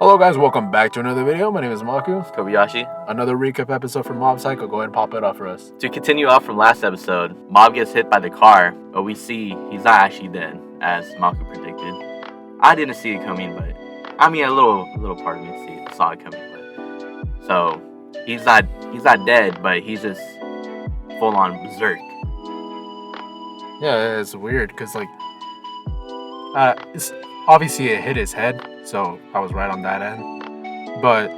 Hello guys, welcome back to another video. My name is Maku. Kobayashi. Another recap episode from Mob Psycho. Go ahead and pop it off for us. To continue off from last episode, Mob gets hit by the car, but we see he's not actually dead, as Maku predicted. I didn't see it coming, but I mean a little part of me saw it coming. But so he's not dead, but he's just full on berserk. Yeah, it's weird because it's obviously it hit his head, so I was right on that end. But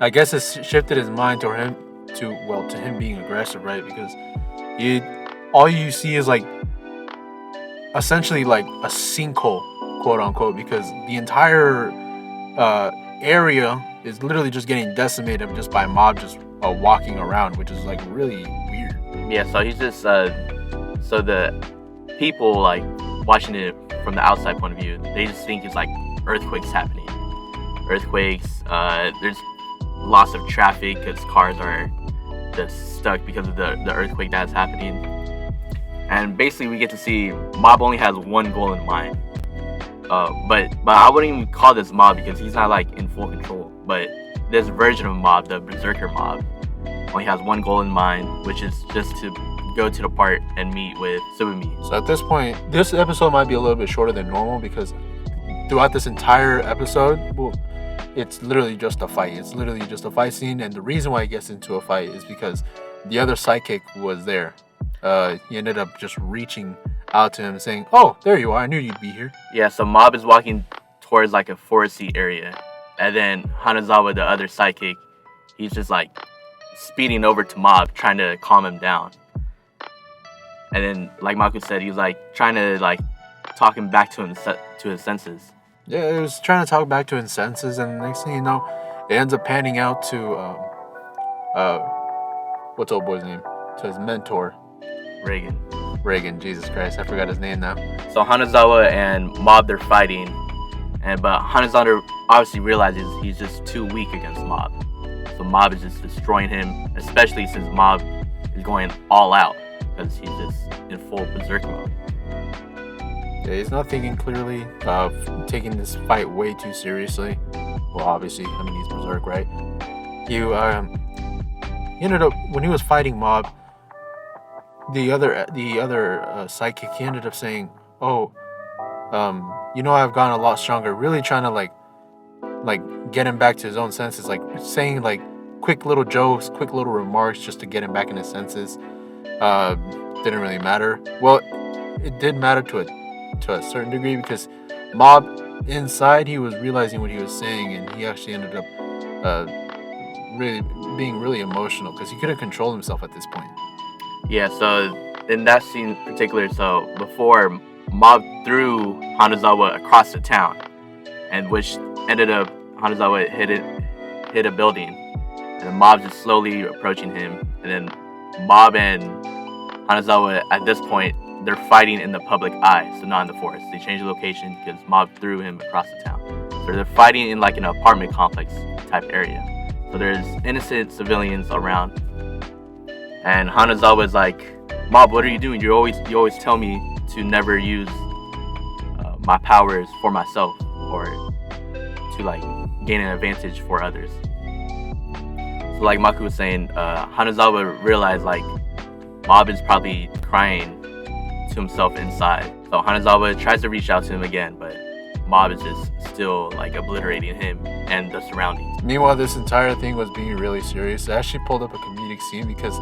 I guess it shifted his mind to him being aggressive, right? Because all you see is essentially like a sinkhole, quote unquote, because the entire area is literally just getting decimated just by Mob just walking around, which is like really weird. Yeah, so he's just so the people like watching it from the outside point of view, they just think it's like earthquakes happening. There's loss of traffic because cars are just stuck because of the earthquake that's happening. And basically we get to see Mob only has one goal in mind. But I wouldn't even call this Mob because he's not like in full control. But this version of Mob, the Berserker Mob, only has one goal in mind, which is just to go to the part and meet with Tsubumi. So at this point, this episode might be a little bit shorter than normal because throughout this entire episode, it's literally just a fight. It's literally just a fight scene, and the reason why he gets into a fight is because the other psychic was there. He ended up just reaching out to him and saying, "Oh, there you are. I knew you'd be here." Yeah, so Mob is walking towards like a foresty area, and then Hanazawa, the other psychic, he's just like speeding over to Mob, trying to calm him down. And then, like Maku said, he was like trying to like talk him back to his senses. Yeah, he was trying to talk back to his senses, and the next thing you know, it ends up panning out to what's old boy's name? To his mentor, Reagan. Jesus Christ, I forgot his name now. So Hanazawa and Mob, they're fighting, but Hanazawa obviously realizes he's just too weak against Mob. So Mob is just destroying him, especially since Mob is going all out because he's just in full berserk mode. Yeah, he's not thinking clearly, taking this fight way too seriously. Well, obviously, I mean, he's berserk, right? He ended up, when he was fighting Mob, the other psychic, he ended up saying, "Oh, I've gotten a lot stronger." Really trying to like get him back to his own senses, like saying like quick little jokes, quick little remarks just to get him back in his senses. Didn't really matter. Well, it did matter to a certain degree because Mob inside, he was realizing what he was saying, and he actually ended up really being really emotional because he couldn't control himself at this point. Yeah, so in that scene in particular, so before Mob threw Hanazawa across the town, and which ended up Hanazawa hit a building, and the Mob just slowly approaching him, and then Mob and Hanazawa at this point, they're fighting in the public eye, so not in the forest. They changed the location because Mob threw him across the town. So they're fighting in like an apartment complex type area. So there's innocent civilians around. And Hanazawa is like, "Mob, what are you doing? You always tell me to never use my powers for myself or to like gain an advantage for others." So like Maku was saying, Hanazawa realized like Mob is probably crying to himself inside. So Hanazawa tries to reach out to him again, but Mob is just still like obliterating him and the surroundings. Meanwhile, this entire thing was being really serious. I actually pulled up a comedic scene because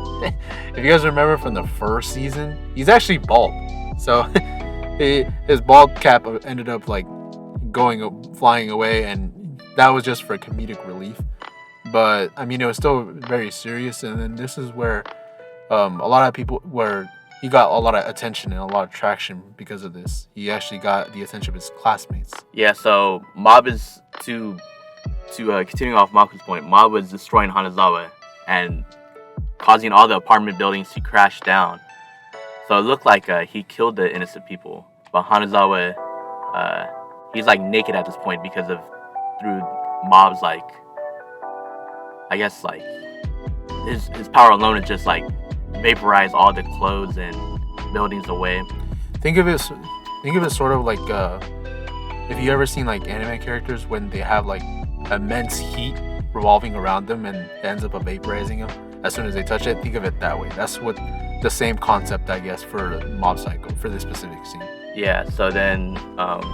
if you guys remember from the first season, he's actually bald. So his bald cap ended up like flying away, and that was just for comedic relief. But I mean, it was still very serious. And then this is where a lot of people he got a lot of attention and a lot of traction because of this. He actually got the attention of his classmates. Yeah, so Mob is to continuing off Maku's point, Mob was destroying Hanazawa and causing all the apartment buildings to crash down. So it looked like he killed the innocent people, but Hanazawa, he's like naked at this point because of through Mob's like, I guess like his power alone is just like vaporize all the clothes and buildings away. Think of it sort of like if you ever seen like anime characters when they have like immense heat revolving around them and it ends up vaporizing them as soon as they touch it, think of it that way. That's what the same concept, I guess, for Mob Psycho for this specific scene. Yeah, so then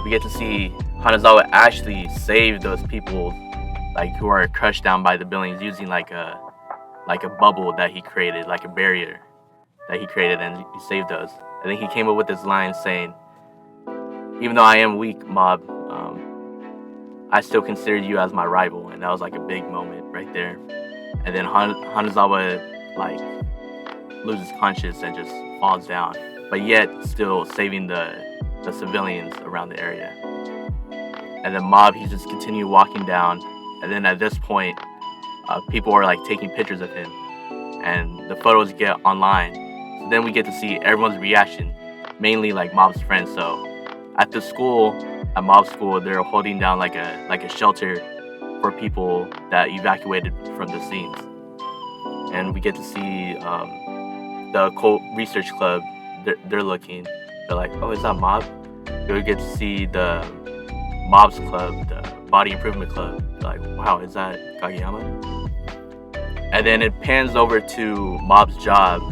we get to see Hanazawa actually save those people like who are crushed down by the buildings using like a bubble that he created, like a barrier that he created, and he saved those. And then he came up with this line saying, "Even though I am weak, Mob, I still consider you as my rival." And that was like a big moment right there. And then Hanazawa like loses conscience and just falls down, but yet still saving the civilians around the area. And then Mob, he just continued walking down, and then at this point people are like taking pictures of him and the photos get online. So then we get to see everyone's reaction, mainly like Mob's friends. So at the school, at Mob's school, they're holding down like a shelter for people that evacuated from the scenes. And we get to see the Occult Research Club. They're looking. They're like, "Oh, is that Mob?" We get to see the Mob's Club, the Body Improvement Club. They're like, "Wow, is that Kageyama?" And then it pans over to Mob's job,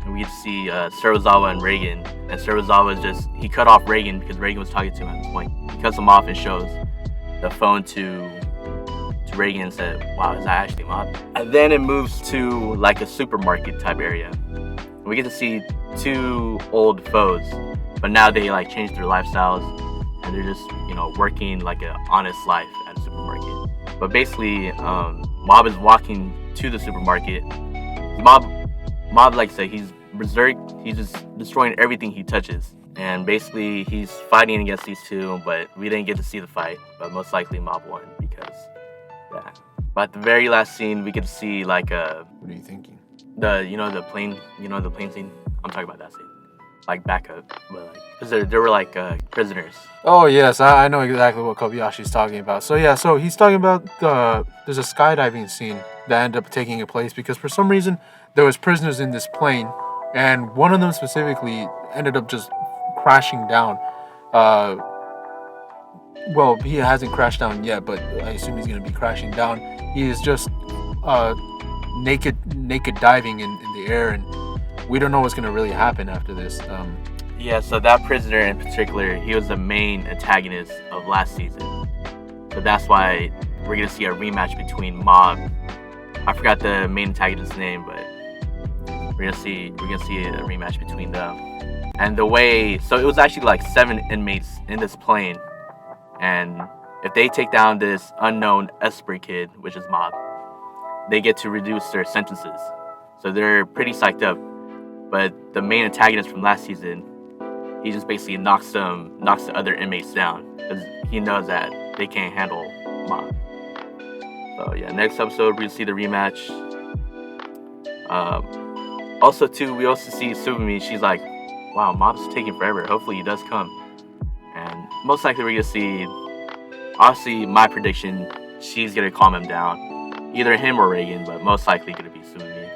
and we get to see Serizawa and Reigen. And Serizawa he cut off Reigen because Reigen was talking to him at this point. He cuts him off and shows the phone to Reigen and said, "Wow, is that actually Mob?" And then it moves to like a supermarket type area. And we get to see two old foes, but now they like changed their lifestyles and they're just, working like an honest life at a supermarket. But basically, Mob is walking to the supermarket. Mob, like I said, he's berserk. He's just destroying everything he touches. And basically, he's fighting against these two, but we didn't get to see the fight. But most likely, Mob won because, yeah. But at the very last scene, we get to see like a. What are you thinking? The plane scene. I'm talking about that scene. Like backup, but like, cause there were like prisoners. Oh yes, I know exactly what Kobayashi's talking about. So yeah, so he's talking about there's a skydiving scene that ended up taking place because for some reason there was prisoners in this plane, and one of them specifically ended up just crashing down. Well, he hasn't crashed down yet, but I assume he's gonna be crashing down. He is just naked diving in the air, and we don't know what's gonna really happen after this. Yeah, so that prisoner in particular, he was the main antagonist of last season. So that's why we're gonna see a rematch between Mob. I forgot the main antagonist's name, but we're gonna see a rematch between them. And so it was actually like 7 inmates in this plane, and if they take down this unknown Esper kid, which is Mob, they get to reduce their sentences. So they're pretty psyched up. But the main antagonist from last season, he just basically knocks the other inmates down because he knows that they can't handle Mob. So yeah, next episode we see the rematch. Also too, we also see Tsubumi. She's like, "Wow, Mob's taking forever. Hopefully he does come." And most likely we're gonna see. Obviously, my prediction, she's gonna calm him down, either him or Reigen, but most likely gonna be Tsubumi.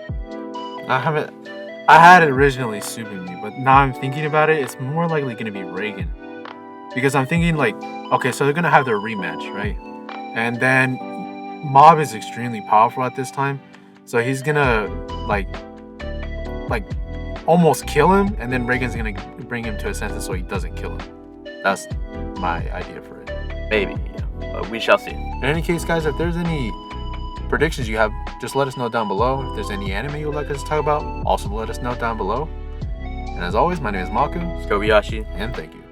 I had originally Tsubumi, but now I'm thinking about it, it's more likely going to be Reigen. Because I'm thinking like, okay, so they're going to have their rematch, right? And then Mob is extremely powerful at this time. So he's going to like almost kill him, and then Reigen's going to bring him to a senses so he doesn't kill him. That's my idea for it. Maybe, yeah. But we shall see. In any case, guys, if there's any predictions you have, just let us know down below. If there's any anime you would like us to talk about, also let us know down below. And as always, my name is Maku. It's Kobayashi. And thank you.